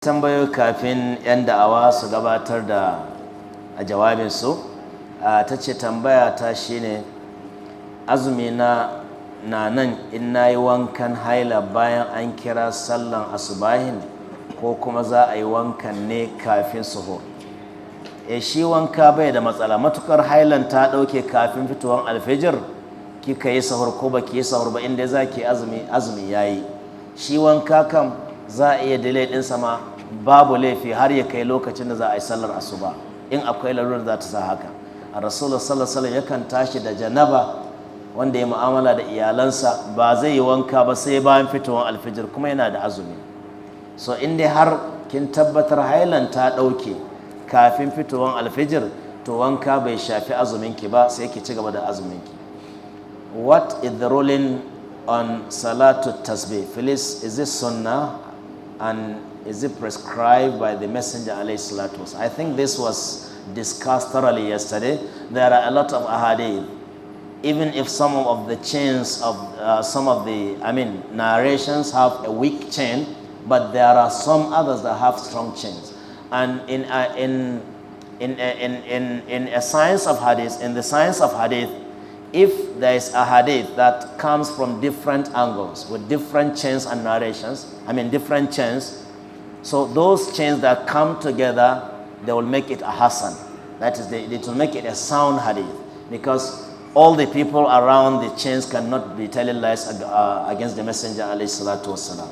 Tambayoyi kafin 'yan da'awa su gabatar da a jawabinsu. Ta ce tambaya ta shine azumi na nan in na yi wankan haila bayan an kira sallan asubahin ko kuma za a yi wankan ne kafin suhur. Shi wanka bai da matsala matukar hailan ta ɗauke kafin fitowar alfijir, kika yi sahur ko baki yi sahur ba, inda za ki azumi yayi. Shi wanka kam za a iya delay ɗinsa ma babu laifi har ya kai lokacin da za a yi sallar asuba in akwai lalurar za ta sa haka. A rasulullah sallallahu alaihi wasallam yakan tashi da janaba wanda ya mu'amala da iyalansa, ba zai yi wanka ba sai bayan fitowar alfijir kuma yana da azumi. So in dai har kin tabbatar hailan ta ɗauke kafin fitowar alfijir, to wanka bai shafi azuminki ba, sai ki ci gaba da azuminki. What is the ruling on salatu tasbih? Please, is this sunnah and is it prescribed by the Messenger alayhi salatu wasallam? I think this was discussed thoroughly yesterday. There are a lot of ahadith. Even if some of the chains of narrations have a weak chain, but there are some others that have strong chains. And in the science of hadith, if there is a hadith that comes from different angles with different chains and narrations, different chains, so those chains that come together, they will make it a hasan. That is, it will make it a sound hadith, because all the people around the chains cannot be telling lies against the Messenger alayhi salatu wasalam.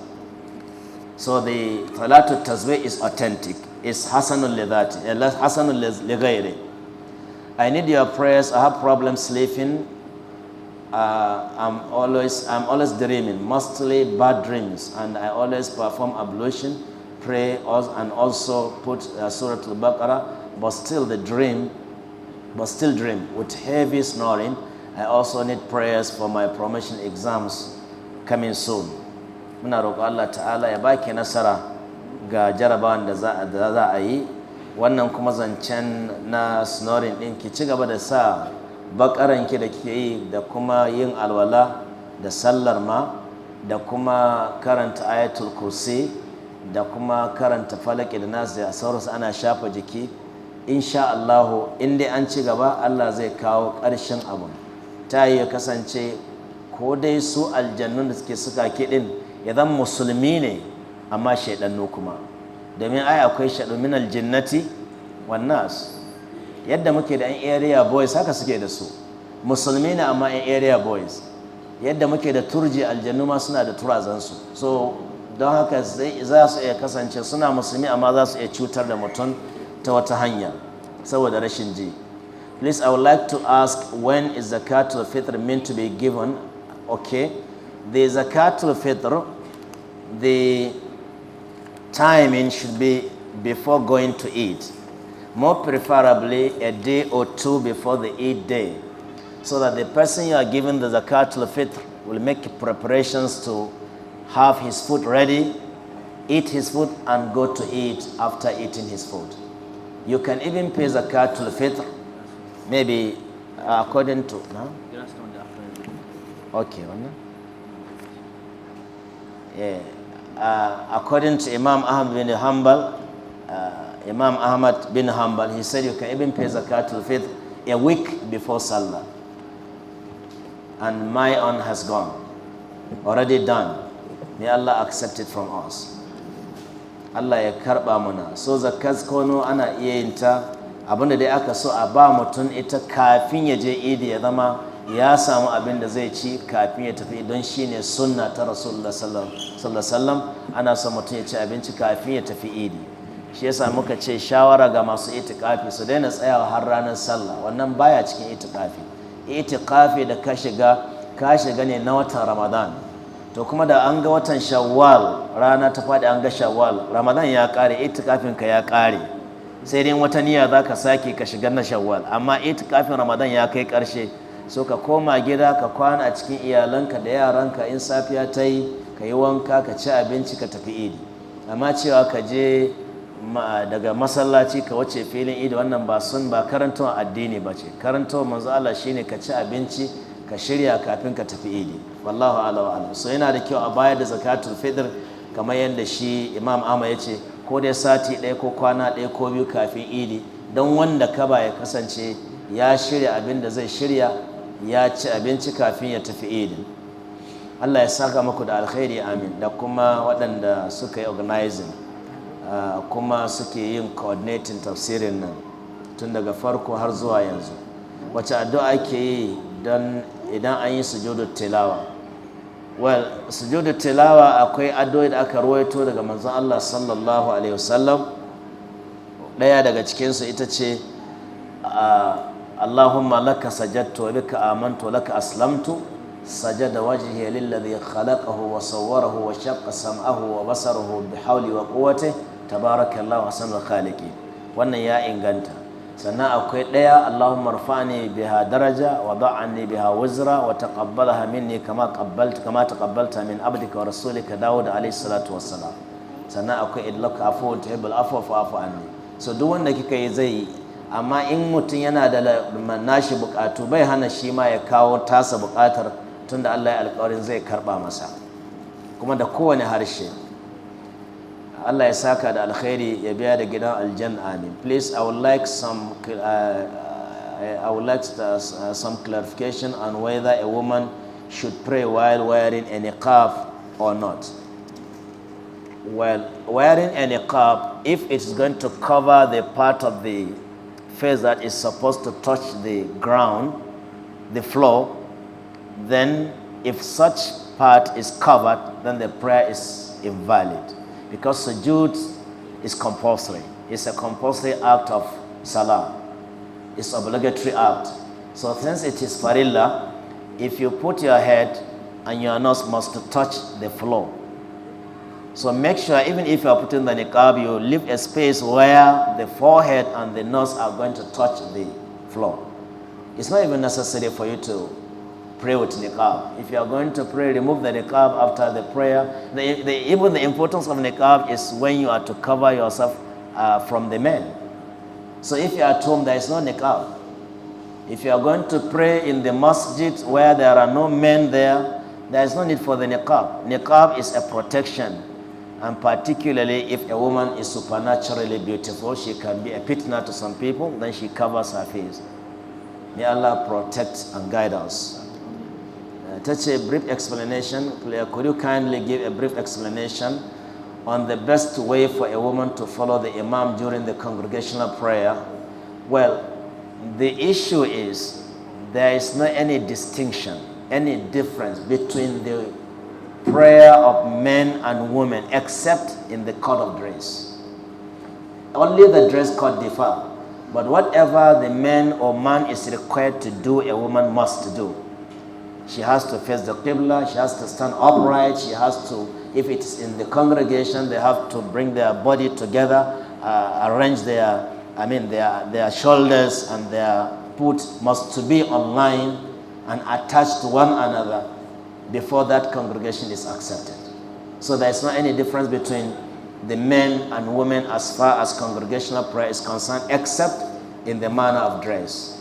So the salatu tasbih is authentic. It's hasanul lidhati, hasanul lighayri. I need your prayers. I have problems sleeping. I'm always dreaming, mostly bad dreams, and I always perform ablution, pray, and also put Surah Al-Baqarah, but still dream with heavy snoring. I also need prayers for my promotion exams coming soon. Muna roƙo Allah ta'ala ya baki nasara ga jarabawan da za a yi. Wannan kuma zancen na snoring ɗin, ki ci gaba da sa bakaranki da ke yi, da kuma yin alwala da sallar ma, da kuma karanta ayatul kursi, da kuma karanta falaki da nasu da sauransu ana shafa jiki. Insha Allahu in dai an ci gaba, Allah zai kawo ƙarshen abun. Ta yi ya kasance ko dai su aljannun da suka kiɗin ya zan musulmi ne amma shaidannu kuma, domin akwai shaɗu min aljinnati wan nas. Yadda muke da 'yan area boys haka suke da su, musulmi ne amma 'yan area boys. Yadda muke da turji, aljannu ma suna da turazansu. So don haka za su iya kasance suna musulmi amma za su iya cutar da mutum ta wata hanya saboda rashin ji. Please, I would like to ask, when is zakatul fitr meant to be given? Okay, the zakatul fitr, the timing should be before going to eat, more preferably a day or two before the Eid day, so that the person you are giving the zakatul fitr will make preparations to have his food ready, eat his food, and go to eat after eating his food. You can even pay zakatul fitr maybe according to according to Imam Ahmad bin Hanbal, he said you can even pay zakatul fitr a week before Salah. And my own has gone, already done. May Allah accept it from us. Allah ya karba muna. So zakat kono ana iya yin ta, abinda dai aka so a ba mutum ita kafin ya je idi, ya zama ya samu abin da zai ci kafin ya tafi, don shine sunna ta Rasulullah sallallahu alaihi wasallam. Ana so mutum ya ci abinci kafin ya tafi idi. Shi yasa muka ce shawara ga masu itikafi su daina tsayawa har ranar sallah, wannan baya cikin itikafi. Itikafi da ka shiga ne na watan Ramadan. To kuma da an ga watan Shawwal, rana ta faɗi an ga Shawwal, Ramadan ya ƙare, itikafin ka ya ƙare. Sai dai wata niyya za ka sake ka shiga na Shawwal, amma itikafin Ramadan ya kai ƙarshe. So ka koma gida ka kwana a cikin iyalanka da yaranka, in safiya ta yi ka yi wanka, ka ci abinci, ka tafi idi. Amma cewa ka je daga masallaci ka wace filin idi, wannan ba karantawa addini ba ce. Karantawa manzo Allah shine ka ci abinci, ka shirya kafin ka tafi idi. Wallahu a'lam. So yana da kyau a bayar da zakatul fitr kamar yadda shi Imam Ahmad ya ce, ko dai sati ɗaya ko kwana ɗaya ko biyu kafin idi, don wanda ka ba ya kasance ya shirya abin da zai shirya, ya ci abinci kafin ya tafi idin. Allah ya saka muku da alkhairi, amin. Da kuma waɗanda suka yi organizing kuma suke yin coordinating tafsirin nan tun daga farko har zuwa yanzu. Wace addu'a ake yi don idan an yi sujudu tilawa? Well, sujudu tilawa akwai addu'o'i da aka rawaito daga manzon Allah sallallahu alaihi wasallam. Ɗaya daga cikinsu ita ce Allahumma laka sajadtu wa bika amantu wa laka aslamtu sajada wajhi lilladhi khalaqahu wa sawwarahu wa shaqqa sam'ahu wa basarahu bihawli wa quwwatihi tabarakallahu ahsanul khaliqin. Wannan ya inganta. Sannan akwai ɗaya Allahumma rfa'ni biha daraja wa da'anni biha wizra wa taqabbalaha minni kama taqabbalta min abdika wa rasulika Dawud alayhi salatu wassalam. Sannan akwai idlaka afuwun tuhibbul afwa fa'fu anni. So duk wanda kika yi zai yi, amma in mutum yana da nashi bukatu bai hana shi ma ya kawo tasa bukatar, tunda Allah ya alƙawarin zai karba masa kuma da kowane harshe. Allah ya saka da alkhairi, ya biya da gidan aljanna, amin. Please, I would like some clarification on whether a woman should pray while wearing a niqab or not. Well, wearing a niqab, if it's going to cover the part of the face that is supposed to touch the ground, the floor, then if such part is covered, then the prayer is invalid. Because sujood is compulsory. It's a compulsory act of salah. It's obligatory act. So since it is farilla, if you put your head and your nose must touch the floor. So make sure even if you are putting the niqab, you leave a space where the forehead and the nose are going to touch the floor. It's not even necessary for you to pray with niqab. If you are going to pray, remove the niqab after the prayer. Even the importance of niqab is when you are to cover yourself from the men. So if you are at home, there is no niqab. If you are going to pray in the masjid where there are no men there is no need for the niqab. Niqab is a protection. And particularly if a woman is supernaturally beautiful, she can be a fitna to some people, then she covers her face. May Allah protect and guide us. Touch a brief explanation. Could you kindly give a brief explanation on the best way for a woman to follow the imam during the congregational prayer? Well, the issue is there is not any distinction, any difference between the prayer of men and women except in the code of dress. Only the dress code differ. But whatever the man or man is required to do, a woman must do. She has to face the Qibla, she has to stand upright, she has to, if it's in the congregation, they have to bring their body together, arrange their shoulders and their foot must to be on line and attached to one another before that congregation is accepted. So there is not any difference between the men and women as far as congregational prayer is concerned, except in the manner of dress.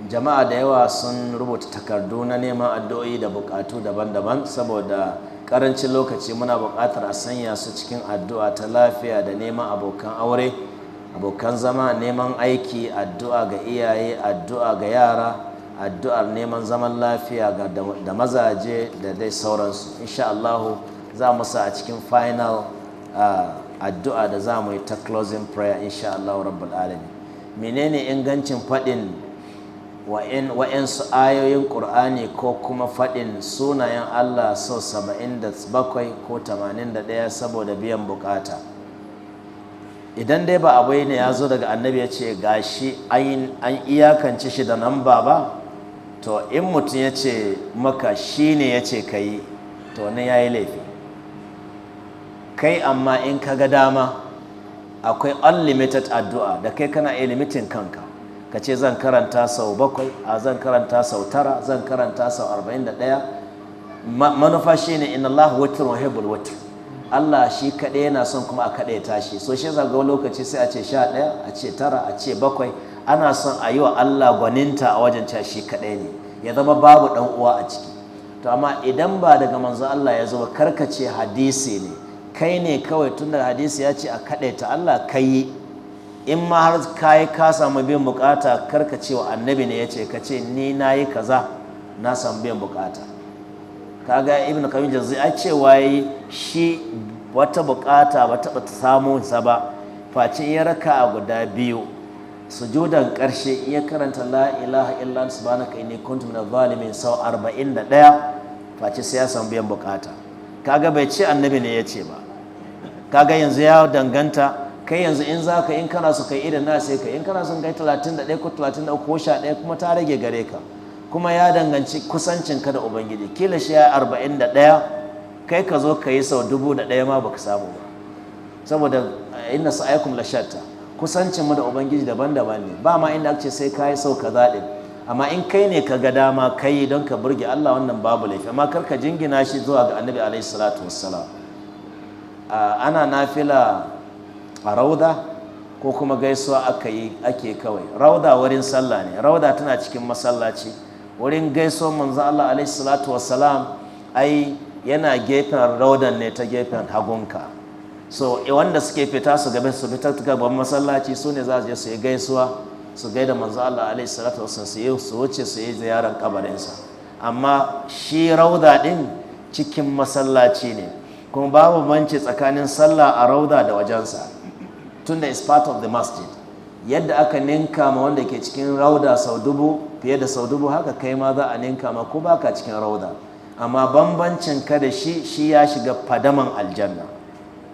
Jama'a da yawa sun rubuta takardu na neman addu'o'i da bukatu daban-daban, saboda karancin lokaci muna bukatar a sanya su cikin addu'a ta lafiya da neman abokan aure, abokan zama, neman aiki, addu'a ga iyaye, addu'a ga yara, addu'ar neman zaman lafiya da mazaje da dai sauransu. Insha Allah za mu sa a cikin final addu'a da za mu yi ta closing prayer insha Allah rabbul alamin. Menene ingancin faɗin wa'insu ayoyin Qur'ani ko kuma faɗin sunayen Allah sau 77 ko 81 saboda biyan bukata? Idan dai ba abai ne ya zo daga annabi ya ce gashi an iyakance shi da namba ba, to in mutum ya ce maka shi ne ya ce ka yi, to wani ya yi laifi. Kai amma in ka ga dama akwai unlimited addu'a da kai kana iya limitin kanka, ka ce zan karanta sau 7, zan karanta sau 9, zan karanta sau 41. Manufa shi ne inna Allah witrun wa yuhibbul witr. Allah shi kaɗai yana son kuma a kaɗai tashi. So shi zaga lokaci sai a ce 11, a ce 9, a ce 7. Ana son a yi wa Allah gwaninta a wajen cewa shi kaɗai ne, ya zama babu ɗan uwa a ciki. To amma idan ba daga manzo Allah ya zo, karkace hadisi ne, kai ne kawai tunda hadisi ya ce a kaɗaita Allah kai, in ma har kayi ka samu biyan bukata karka cewa annabi ne ya ce, ka ce ni na yi kaza na samu biyan bukata. Kaga ibn Qayyim Jazzi a cewa shi wata bukata ba taɓa samu sa ba face ya raka a guda biyu, sujudan ƙarshe iya karanta la ilaha illa anta subhanaka inni kuntu minadh zalimin sau 41 face sai ya samu biyan bukata. Kaga bai ce annabi ne ya ce ba. Kaga yanzu ya danganta kai, yanzu in za ka, in kana so kai irin na sai ka, in kana son kai 31 ko 33 ko 11 kuma ta rage gare ka, kuma ya danganci kusancin ka da ubangiji. Kila shi ya 41 kai ka zo ka yi sau 1001 ma baka samu ba, saboda inna sa'aykum la shatta, kusancin mu da ubangiji daban-daban ne, ba ma inda ake sai ka yi sau kaza din. Amma in kai ne ka ga dama kai don ka burge Allah, wannan babu laifi, amma kar ka jingina shi zuwa ga annabi alaihi salatu wassalam. Ana nafila a rauda ko kuma gaisuwa ake kawai. Rauda wurin sallah ne, rauda tana cikin masallaci. Wurin gaisuwar manzo Allah alaihi salatu wassalam ai yana gefen raudan ne, ta gefen hagunka. So wanda suke fita su fita gaban masallaci su ne za su je su yi gaisuwa, su gaida manzo Allah alaihi salatu wassalam, su wuce su yi ziyarar kabarinsa. Amma shi rauda din cikin masallaci ne, kuma babu banci tsakanin sallah a rauda da wajensa, tunda is part of the masjid. Yadda aka ninka ma wanda ke cikin rauda sau 1000 fiye da sau 1000, haka kai ma za a ninka ma ko baka cikin rauda. Amma bambancin ka da shi ya shiga fadaman aljanna.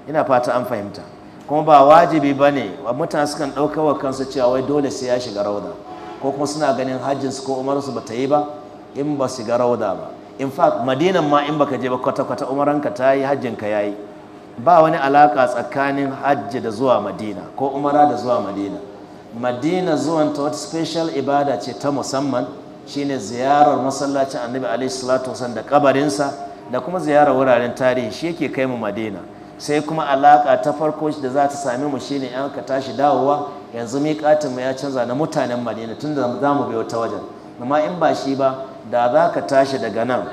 Ina fata an fahimta. Kuma ba wajibi bane, mutane sukan ɗauka wa kansu cewa wai dole sai ya shiga rauda, ko kuma suna ganin hajjinsu ko umarsu bata yi ba in ba shiga rauda ba. In fact madinan ma in baka je ba kwata-kwata umaranka ta yi, hajjinka ya yi. Ba wani alaka tsakanin hajji da zuwa madina ko umara da zuwa madina. Madina zuwan ta wata special ibada ce ta musamman, shine ziyarar masallacin annabi alaihi salatu wasallam da kabarinsa, da kuma ziyarar wuraren tarihi, shi yake kai mu madina. Sai kuma alaka ta farko da za ta same mu shine in ka tashi dawowa, yanzu miƙatin mu ya canza na mutanen madina tunda za mu biyo ta wajen. Amma in ba shi ba, da za ka tashi daga nan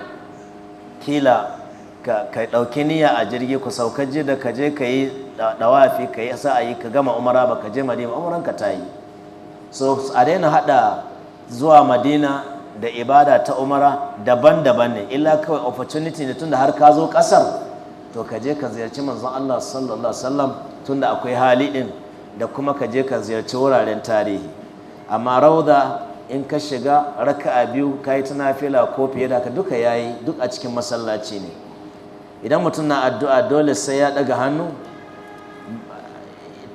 kila ka ɗauki niyya a jirgi, ku sauka da ka je ka yi dawafi, ka yi sa'ayi, ka gama umara, ba ka je madina, umaran ka ta yi. So a daina haɗa zuwa madina da ibada ta umara daban-daban ne, illa kawai opportunity ne, tunda har ka zo ƙasar to ka je ka ziyarci manzon Allah sallallahu alaihi wasallam tunda akwai hali din, da kuma ka je ka ziyarci wuraren tarihi. Amma rauda in ka shiga raka'a 2 kai ta nafila ko fiye da haka duka yayi, duk a cikin masallaci ne. Idan mutum na addu'a dole sai ya daga hannu,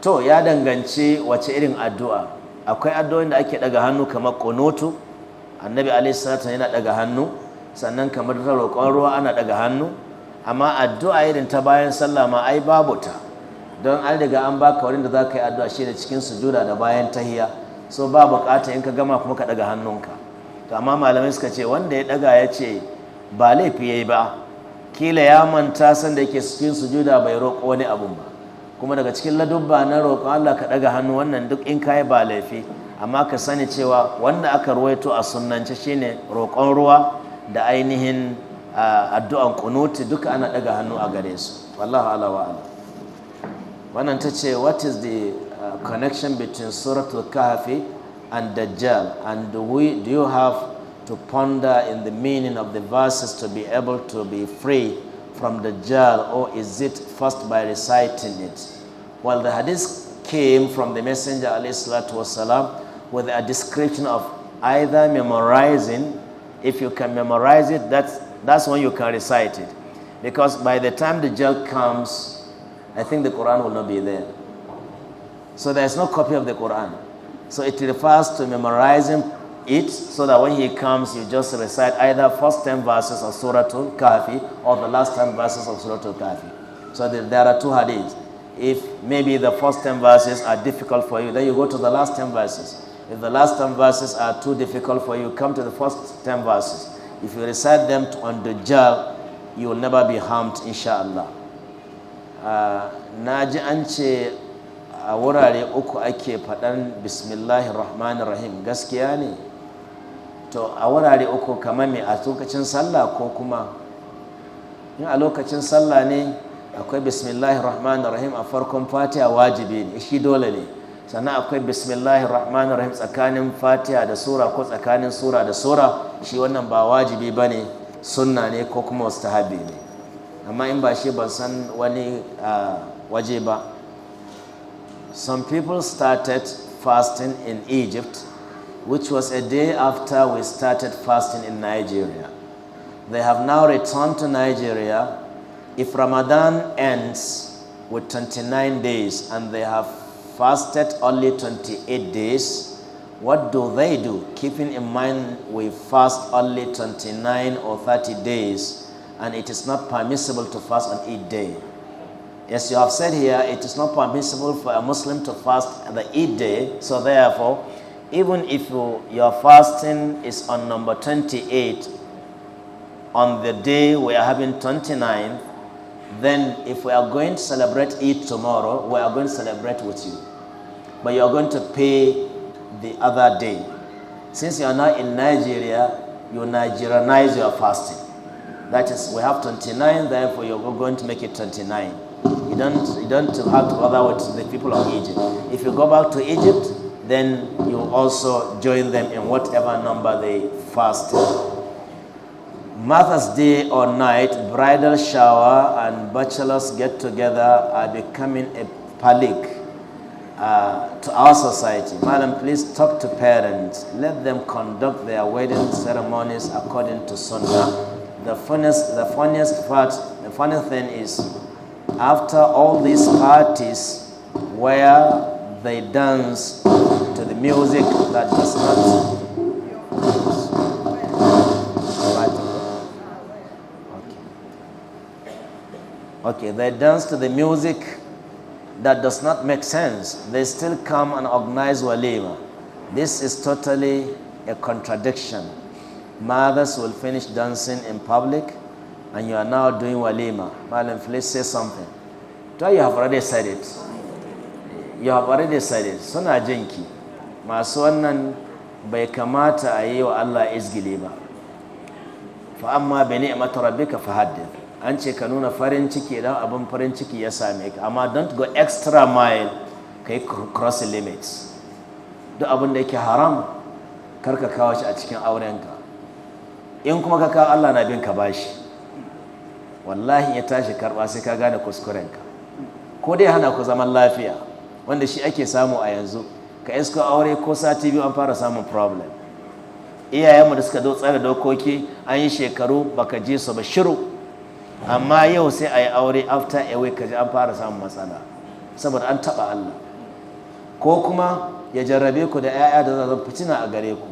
to ya danganci wace irin addu'a. Akwai addu'o'in da ake daga hannu kamar qunutu, annabi alaihi salatu yana daga hannu, sannan kamar ta roƙon ruwa ana daga hannu. Amma addu'a irin ta bayan sallah ma ai babu ta, don an riga an baka wurin da za ka yi addu'a shi da cikin sujuda da bayan tahiya, so ba bukata in ka gama kuma ka daga hannunka. To amma malamai suka ce wanda ya daga ya ce ba laifi yayi ba, kila ya manta san da yake cikin sujuda bai roƙo wani abun ba, kuma daga cikin ladubba na roƙon Allah ka daga hannu, wannan duk in kai ba laifi. Amma ka sani cewa wanda aka ruwaito a sunnance shine roƙon ruwa da ainihin addu'an kunuti, duka ana daga hannu a gare su. Wallahu ala wa ala. Wannan ta ce, what is the connection between Suratul Kahfi and Dajjal, and do you have to ponder in the meaning of the verses to be able to be free from Dajjal, or is it first by reciting it? Well, the hadith came from the Messenger alayhi salatu wasalam with a description of either memorizing, if you can memorize it, that's when you can recite it. Because by the time the Dajjal comes, I think the Quran will not be there. So there's no copy of the Quran. So it refers to memorizing it, so that when he comes, you just recite either first 10 verses of Suratul Kahfi or the last 10 verses of Suratul Kahfi. So there are 2 hadiths. If maybe the first 10 verses are difficult for you, then you go to the last 10 verses. If the last 10 verses are too difficult for you, come to the first 10 verses. If you recite them on Dajjal, you will never be harmed, inshallah. Na ji an ce a wurare 3 ake faɗan bismillahir rahmanir rahim, gaskiya ne? To a wurare 3 kamar me, a lokacin sallah ko kuma in a lokacin sallah ne akwai bismillahir rahmanir rahim a farkon fatiha wajibi ne, shi dole ne. Sannan akwai bismillahir rahmanir rahim tsakanin fatiha da sura ko tsakanin sura da sura, shi wannan ba wajibi bane, sunna ne ko kuma mustahabi ne. Amma in ba shi ban san wani waje ba. Some people started fasting in Egypt, which was a day after we started fasting in Nigeria. They have now returned to Nigeria. If Ramadan ends with 29 days and they have fasted only 28 days, what do they do? Keeping in mind we fast only 29 or 30 days, and it is not permissible to fast on each day. As you have said here, it is not permissible for a Muslim to fast the Eid day. So therefore, even if your fasting is on number 28, on the day we are having 29, then if we are going to celebrate Eid tomorrow, we are going to celebrate with you. But you are going to pay the other day. Since you are now in Nigeria, you Nigerianize your fasting. That is, we have 29, therefore you are going to make it 29. You don't have to bother with the people of Egypt. If you go back to Egypt, then you also join them in whatever number they fasted. Mother's Day or night, bridal shower and bachelors get together are becoming a plague to our society. Madam, please talk to parents. Let them conduct their wedding ceremonies according to Sunnah. The funny thing is, after all these parties where they dance to the music that does not... Okay, they dance to the music that does not make sense. They still come and organize walima. This is totally a contradiction. Mothers will finish dancing in public, and you are now doing walima. Madam, please say something. So you have already said it. You have already said it. Suna jinki. Masu wannan bai kamata a yi wa Allah izgili ba. Fa amma bi ni'mati rabbika fahaddith. An ce ka nuna farin ciki idan abin farin ciki ya same ka, amma don't go extra mile kai cross the limits. Duk abin da yake haram kar ka kawo shi a cikin aurenka. In kuma ka kawo, Allah na bin ka bashi. Wallahi ya tashi karba sai ka gane kuskurenka. Ko dai hana ku zaman lafiya, wanda shi ake samu a yanzu. Ka isko aure ko sati biyu an fara samun problem. Iyayenmu da suka tsara dokoki an yi shekaru baka ji su ba, shiru. Amma yau sai a yi aure after a week kaji an fara samun matsala saboda an taɓa Allah. Ko kuma ya jarrabe ku da 'ya'ya da zan fitina a gare ku.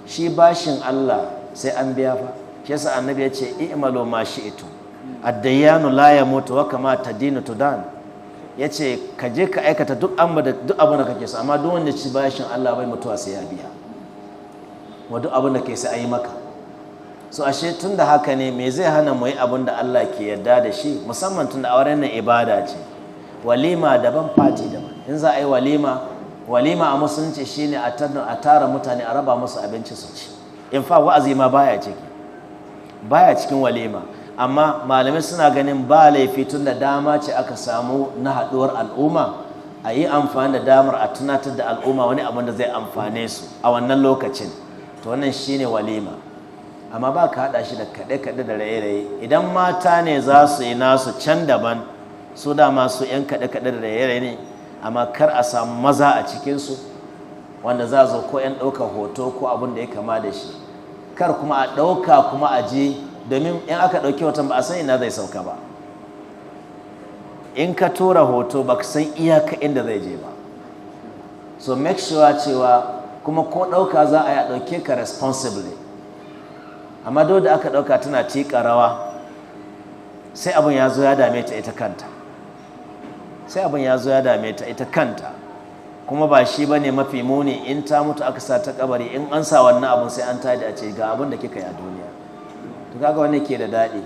Shi bashin Allah sai an biya fa. Shi yasa annabi ya ce i'malu ma shi'tu ad-dayyanu la yamutu wa kama tadinu tudan. Ya ce ka je ka aikata duk abin da kake so, amma duk wanda ci bashin Allah bai mutuwa sai ya biya. Wa duk abin da ke sai a yi maka. So ashe tun da haka ne me zai hana mu yi abin da Allah ke yarda da shi, musamman tun da auren nan ibada ce. Walima daban, fati daban. In za a yi walima a musulunci shine a tara mutane a raba musu abinci su ci. In fa wa'azi ma baya cikin walima. Amma malamai suna ganin ba laifi tun da dama ce aka samu na haɗuwar al'umma, a yi amfani da damar a tunatar da al'umma wani abin da zai amfane su a wannan lokacin. To wannan shine walima. Amma ba ka haɗa shi da kaɗe-kaɗe da raye-raye. Idan mata ne za su yi nasu can daban, su dama su 'yan kaɗe-kaɗe da raye-raye ne, amma kar a samu maza a cikinsu wanda za zo ko 'yan ɗaukar hoto ko abin da ya kama da shi. Kar kuma a ɗauka kuma a je, domin in aka ɗauki hoton ba a san ina zai sauka ba. In ka tura hoto ba ka san iyaka inda zai je ba. So make sure cewa kuma ko ɗauka za a yi a ɗauke ka responsibly. Amma duk da aka ɗauka tana tiƙa rawa, sai abin ya zo ya dame ta ita kanta. Kuma ba shi ba ne mafi muni, in ta mutu aka sa ta kabari, in an sa wannan abin sai an tada a ce ga abin da kika yi a duniya. To kaga wani ke da daɗi.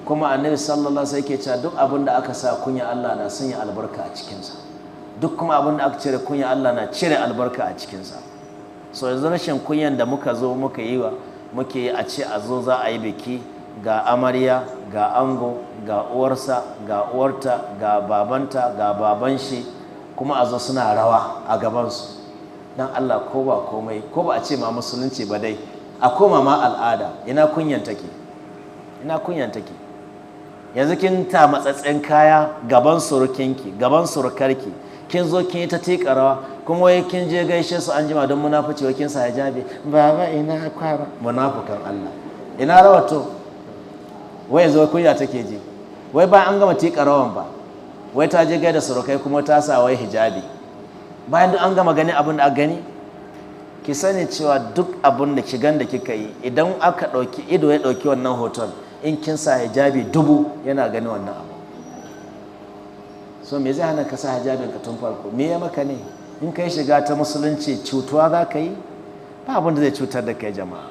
Kuma annabi sallallahu alaihi wasallam yake cewa duk abin da aka sa kunya Allah na sanya albarka a cikinsa. Duk kuma abin da aka cire kunya Allah na cire albarka a cikinsa. So yanzu rashin kunyan da muke yi a ce a zo za a yi biki ga amarya ga ango ga uwarsa ga uwarta ga babanta ga baban shi kuma a zo suna rawa a gabansu. Dan Allah ko ba komai, ko ba a ce ma musulunci ba dai, a koma ma al'ada. Ina kunyan take? Ina kunyan take? Yanzu kin ta matsatsen kaya gaban surukinki, gaban surukarki, kin zo kin yi ta tika rawa, kuma wai kin je gaishe su an jima don munafici wai kin sa hijabi. Baba ina kwara, munafukan Allah. Ina rawa to? Wai yanzu kunya take ji. Wai ba an gama tika rawan ba, wai ta je gaida surukai kuma ta sa wai hijabi. Bayan duk an gama gani abin da aka gani, ki sani cewa duk abin da shigan da kika yi, idan aka ɗauki ido ya ɗauki wannan hoton, in kin sa hijabi 1000 yana gani wannan abu. So me zai hana ka sa hijabin ka tun farko? Me ya maka ne? In kai shiga ta musulunci cutuwa za ka yi? Ba abin da zai cutar da kai jama'a.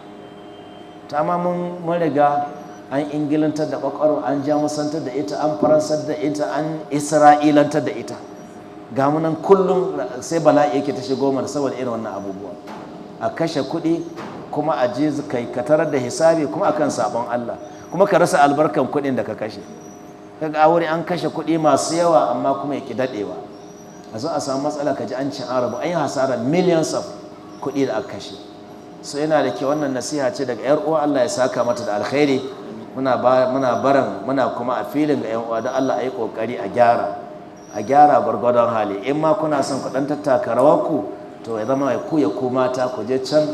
Ta ma mun riga an ingilantar da kwakwaro, an jamusantar da ita, an faransar da ita, an isra'ilantar da ita. Ga munan kullum sai bala'i yake ta shigo mana saboda irin wannan abubuwa. A kashe kuɗi kuma a je kai ka tarar da hisabi kuma akan sabon Allah, kuma ka rasa albarkan kuɗin da ka kashe. Kaga a wuri an kashe kuɗi masu yawa amma kuma yake daɗewa. A zo a samu matsala ka ji an cin arabu, an yi hasara millions of kuɗi da aka kashe. So yana da kyau, wannan nasiha ce daga 'yar uwa, Allah ya saka mata da alkhairi. Muna baran muna kuma a filin ga 'yan uwa don Allah a yi ƙoƙari a gyara gwargwadon hali. In ma kuna son ku ɗan tattaka rawarku, to ya zama ku mata ku je can,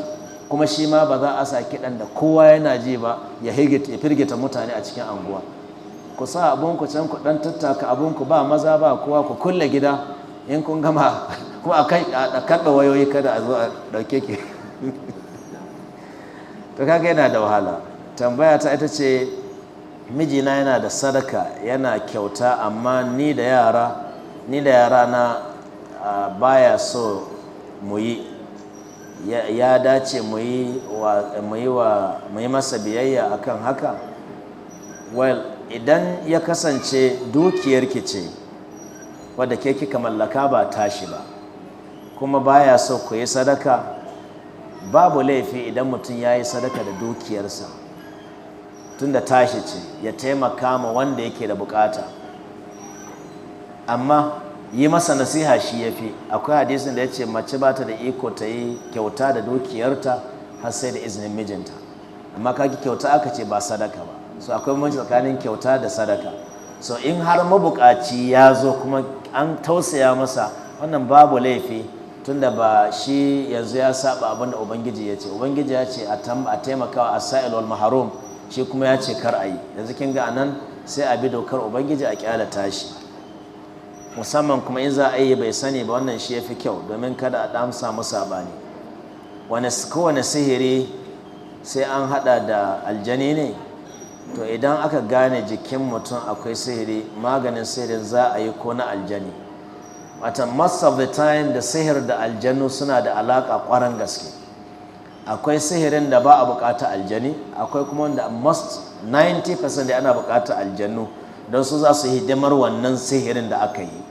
kuma shi ma ba za a sa kiɗan da kowa yana ji ba ya firgita mutane a cikin anguwa. Ku sa abunku can, ku ɗan tattaka abunku, ba maza ba kowa, ku kulle gida. In kun gama kuma a kaɗa wayoyi, kada a zo a ɗauke ki. To kaga yana da wahala. Tambaya ta ita ce, mijina yana da sadaka, yana kyauta, amma ni da yara na baya so mu yi. Ya dace mu yi masa biyayya akan haka? Well, idan ya kasance dukiyarki ce wadda ke kika mallaka ba tashi ba, kuma baya so ku yi sadaka, babu laifi idan mutum ya yi sadaka da dukiyarsa tunda tashi ce, ya taimaka ma wanda yake da bukata. Amma yi masa nasiha shi ya fi. Akwai hadisin da ya ce mace ba ta da iko ta yi kyauta da dukiyarta har sai da izinin mijinta, amma kaki kyauta aka ce ba sadaka ba. So akwai bambanci tsakanin kyauta da sadaka. So in har mabukaci ya zo kuma an tausaya masa, wannan babu laifi, tunda ba shi yanzu ya saba abin da Ubangiji ya ce. Ubangiji ya ce a taimakawa as-sa'il wal mahrum, shi kuma ya ce kar a yi. Yanzu kin ga anan sai a bi dokar Ubangiji a kyala tashi, musamman kuma in za a yi bai sani ba, wannan shi ya fi kyau, domin kada a ɗan samu saɓani. Kowane sihiri sai an haɗa da aljani ne? To idan aka gane jikin mutum akwai sihiri, maganin sihirin za a yi ko na aljani. Wata most of the time da sihir da aljanu suna da alaƙa ƙwarar gaske. Akwai sihirin da ba a buƙata aljani, akwai kuma wanda most 90% da ana buƙata aljanu don su za su hidimar wannan sihirin da aka yi.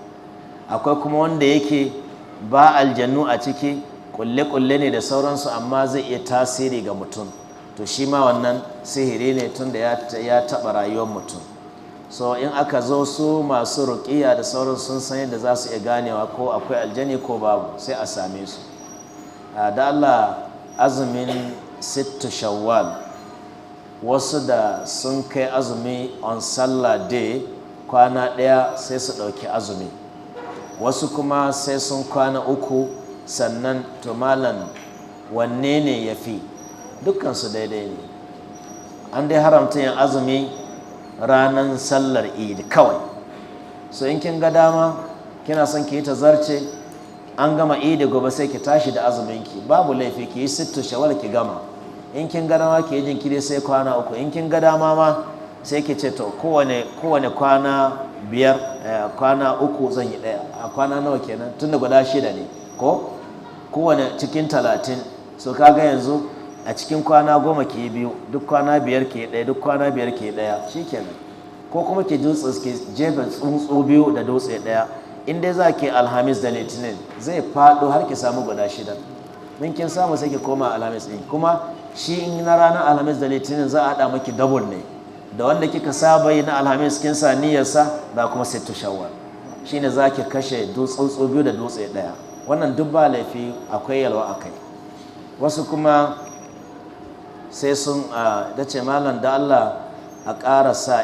Akwai kuma wanda yake ba aljanu a ciki, kulle-kulle ne da sauransu, amma zai iya tasiri ga mutum. To shi ma wannan sihiri ne, tun da ya taɓa rayuwar mutum. So in aka zo, su masu ruƙiya da sauran sun san yadda za su iya ganewa ko akwai aljani ko babu, sai a same su. Da Allah, azumin sittu shawwal, wasu da sun kai azumi on sallah day kwana ɗaya sai su ɗauki azumi, wasu kuma sai sun kwana 3 sannan. To malam, wanne ne ya fi? Dukkansu daidai ne. An dai haramta yin azumi ranar sallar idi kawai. So in kin ga dama kina son ki yi tazarce, an gama idi gobe sai ki tashi da azuminki, babu laifi, ki yi sittu shawwal ki gama. In kin ga dama ki yi jinkiri sai kwana 3. In kin ga dama ma sai ki ce to kowane kwana 5, kwana 3 zan yi ɗaya. A kwana nawa kenan? Tunda guda 6 ne ko? Kowane cikin 30. So kaga yanzu a cikin kwana 10 ki yi 2, duk kwana 5 ki yi 1, duk kwana 5 ki yi 1, shikenan. Ko kuma ki jefa tsuntsu 2 da dutse 1. In dai za ki alhamis da litinin, zai faɗo har ki samu guda 6. Min kin samu sai ki koma alhamis ɗin. Kuma shi in na ranar alhamis da litinin za a haɗa maki double ne. da wanda kika saba yi na alhamis kin sa niyyarsa da kuma sittu shawwal shine zaki kashe tsuntsu biyu da dutse daya. Wannan duk ba laifi, akwai yalwa akai. Wasu kuma sai sun dace malam da Allah a ƙara sa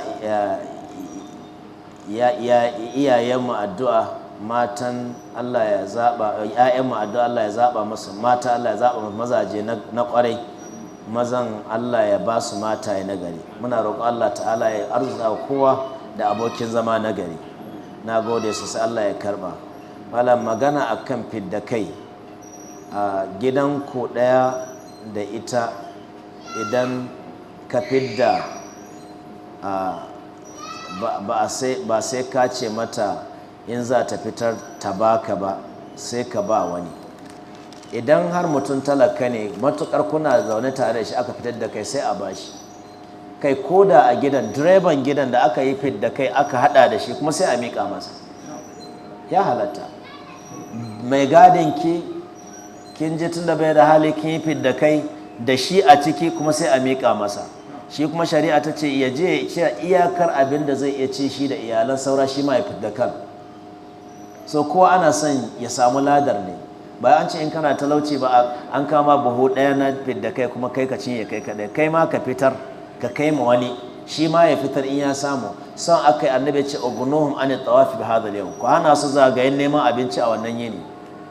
iyayenmu addu'a, matan Allah ya zaba, ƴaƴanmu addu'a Allah ya zaba musu mata, Allah ya zaba musu mazaje na ƙwarai, mazan Allah ya ba su mataye na gari. Muna roƙo Allah ta'ala ya arzuta kowa da abokin zama na gari. Na gode sosai, Allah ya karba. Malam, magana akan fidda kai a gidan ku ɗaya da ita, idan ka fidda ba sai ka ce mata in za ta fitar ta baka ba, sai ka ba wani. Idan har mutum talaka ne, matukar kuna zaune tare da shi aka fitar da kai, sai a bashi. Kai ko da a gidan, direban gidan da aka yi fidda kai aka hada da shi kuma sai a miƙa masa, ya halatta. Mai gadin ki, kin ji tun da bai da hali kin yi fidda kai da shi a ciki kuma sai a miƙa masa. Shi kuma shari'a ta ce ya je ya iyakar abin da zai iya ci shi da iyalan saura, shi ma ya fidda kan. So kowa ana son ya samu ladar ne, ba an ce in kana talauci ba an kama buhu ɗaya na fidda kai kuma kai ka cinye kai kaɗai, kai ma ka fitar ka kai ma wani, shi ma ya fitar in ya samu. Son aka yi annabi ce ugunuhum an tawafi bi hadha al-yawm, ku hana su zagayen neman abinci a wannan yini.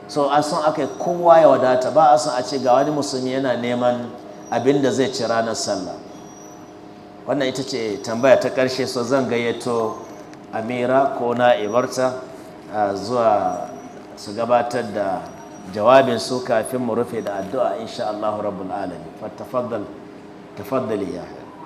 So a son aka yi kowa ya wadata, ba a son a ce ga wani musulmi yana neman abin da zai ci ranar sallah. Wannan ita ce tambaya ta ƙarshe. So zan gayyato Amira ko na'ibarta zuwa su gabatar da jawabin su kafin mu rufe da addu'a insha Allah rabbul alamin. Fa tafaddali ya